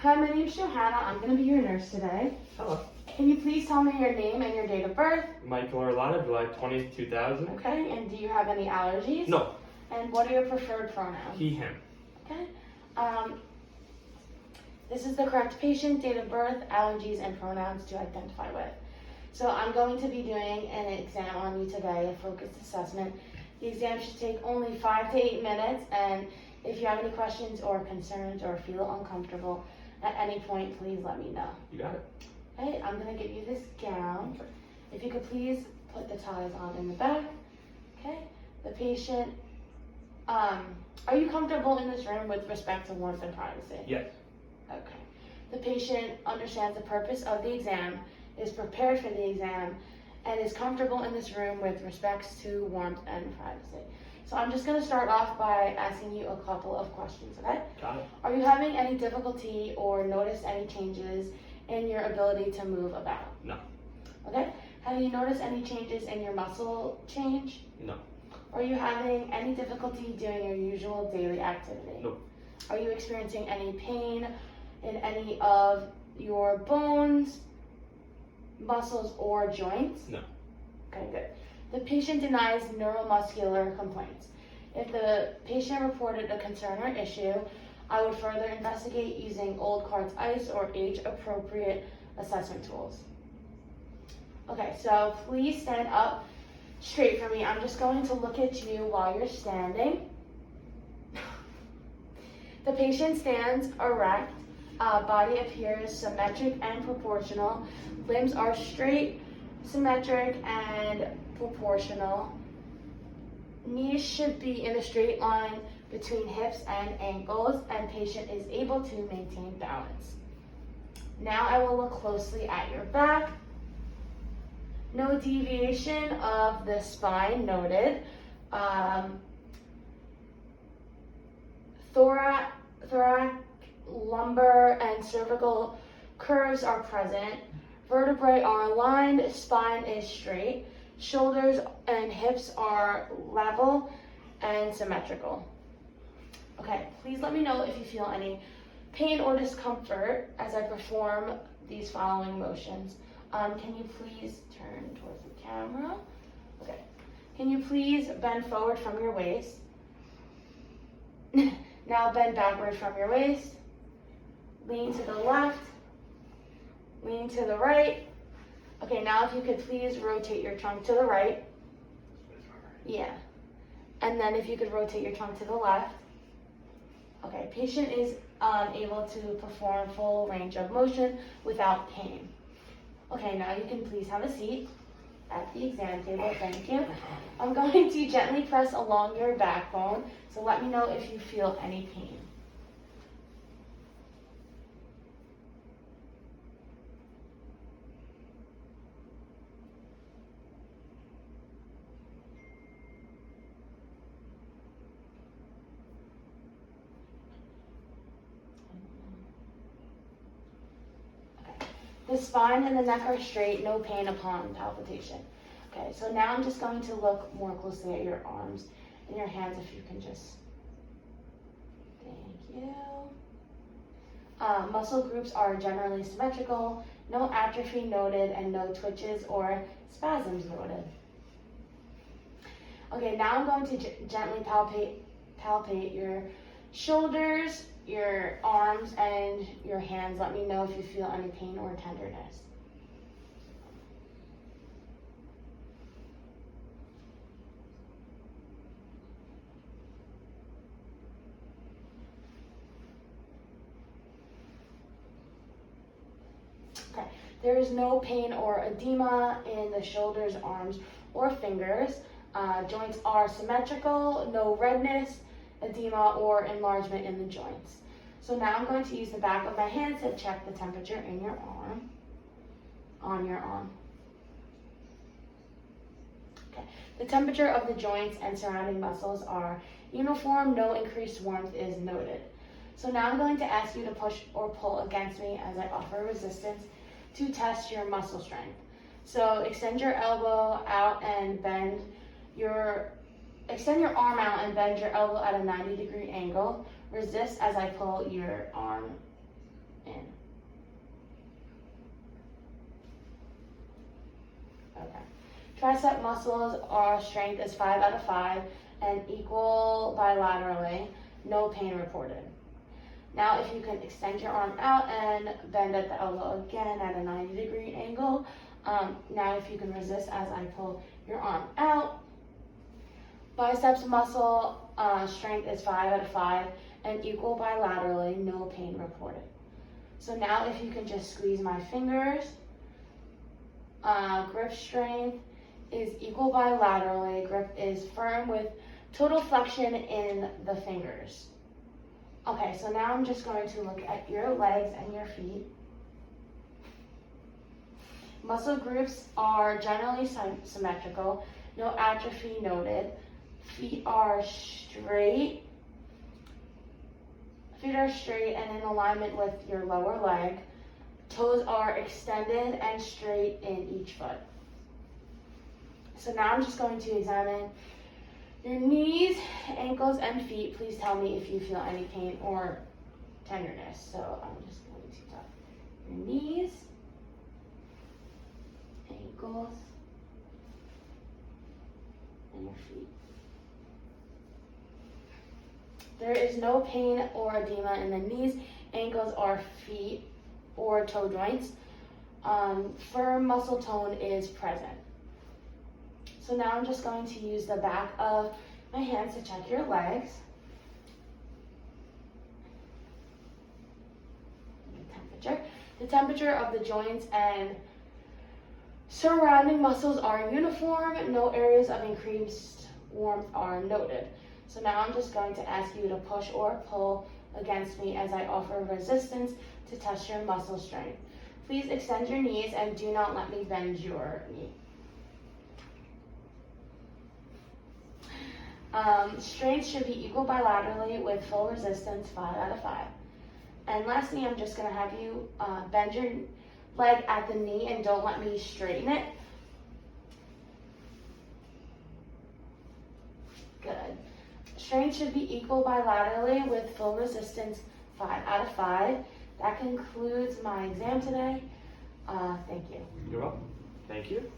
Hi, my name's Johanna. I'm going to be your nurse today. Hello. Can you please tell me your name and your date of birth? Michael Orlando, July 20th, 2000. Okay, and do you have any allergies? No. And what are your preferred pronouns? He, him. Okay. This is the correct patient, date of birth, allergies, and pronouns to identify with. So I'm going to be doing an exam on you today, a focused assessment. The exam should take only 5 to 8 minutes, and if you have any questions or concerns or feel uncomfortable at any point, please let me know. You got it. Okay, I'm gonna give you this gown. Okay. If you could please put the ties on in the back. Okay, the patient, are you comfortable in this room with respect to warmth and privacy? Yes. Okay. The patient understands the purpose of the exam, is prepared for the exam, and is comfortable in this room with respects to warmth and privacy. So I'm just going to start off by asking you a couple of questions, okay? Got it. Are you having any difficulty or noticed any changes in your ability to move about? No. Okay. Have you noticed any changes in your muscle change? No. Are you having any difficulty doing your usual daily activity? No. Are you experiencing any pain in any of your bones, muscles, or joints? No. Okay, good. The patient denies neuromuscular complaints. If the patient reported a concern or issue, I would further investigate using Old Cards ICE or age-appropriate assessment tools. Okay, so please stand up straight for me. I'm just going to look at you while you're standing. The patient stands erect. Body appears symmetric and proportional. Limbs are straight, symmetric, and proportional. Knees should be in a straight line between hips and ankles, and patient is able to maintain balance. Now I will look closely at your back. No deviation of the spine noted. Thoracic, lumbar, and cervical curves are present. Vertebrae are aligned, spine is straight. Shoulders and hips are level and symmetrical. Okay, please let me know if you feel any pain or discomfort as I perform these following motions. Can you please turn towards the camera? Okay. Can you please bend forward from your waist? Now bend backward from your waist. Lean to the left. Lean to the right. Okay, now if you could please rotate your trunk to the right. Yeah. And then if you could rotate your trunk to the left. Okay, patient is able to perform full range of motion without pain. Okay, now you can please have a seat at the exam table, thank you. I'm going to gently press along your backbone, so let me know if you feel any pain. The spine and the neck are straight, no pain upon palpitation. Okay, so now I'm just going to look more closely at your arms and your hands if you can just, thank you. Muscle groups are generally symmetrical, no atrophy noted, and no twitches or spasms noted. Okay, now I'm going to gently palpate your shoulders, your arms, and your hands. Let me know if you feel any pain or tenderness. Okay, there is no pain or edema in the shoulders, arms, or fingers. Joints are symmetrical, no redness, edema, or enlargement in the joints. So now I'm going to use the back of my hand to check the temperature in your arm, on your arm. Okay. The temperature of the joints and surrounding muscles are uniform, no increased warmth is noted. So now I'm going to ask you to push or pull against me as I offer resistance to test your muscle strength. So extend your elbow out and extend your arm out and bend your elbow at a 90-degree angle. Resist as I pull your arm in. Okay. Tricep muscles are strength is 5 out of 5 and equal bilaterally, no pain reported. Now if you can extend your arm out and bend at the elbow again at a 90-degree angle. Now if you can resist as I pull your arm out. Biceps muscle strength is 5 out of 5 and equal bilaterally, no pain reported. So now if you can just squeeze my fingers, grip strength is equal bilaterally, grip is firm with total flexion in the fingers. Okay, so now I'm just going to look at your legs and your feet. Muscle groups are generally symmetrical, no atrophy noted. Feet are straight. Feet are straight and in alignment with your lower leg. Toes are extended and straight in each foot. So now I'm just going to examine your knees, ankles, and feet. Please tell me if you feel any pain or tenderness. So I'm just going to talk your knees, ankles, and your feet. There is no pain or edema in the knees, ankles, or feet or toe joints. Firm muscle tone is present. So now I'm just going to use the back of my hands to check your legs. The temperature of the joints and surrounding muscles are uniform. No areas of increased warmth are noted. So now I'm just going to ask you to push or pull against me as I offer resistance to test your muscle strength. Please extend your knees and do not let me bend your knee. Strength should be equal bilaterally with full resistance, 5 out of 5. And lastly, I'm just going to have you bend your leg at the knee and don't let me straighten it. Good. Strength should be equal bilaterally with full resistance, 5 out of 5. That concludes my exam today. Thank you. You're welcome. Thank you.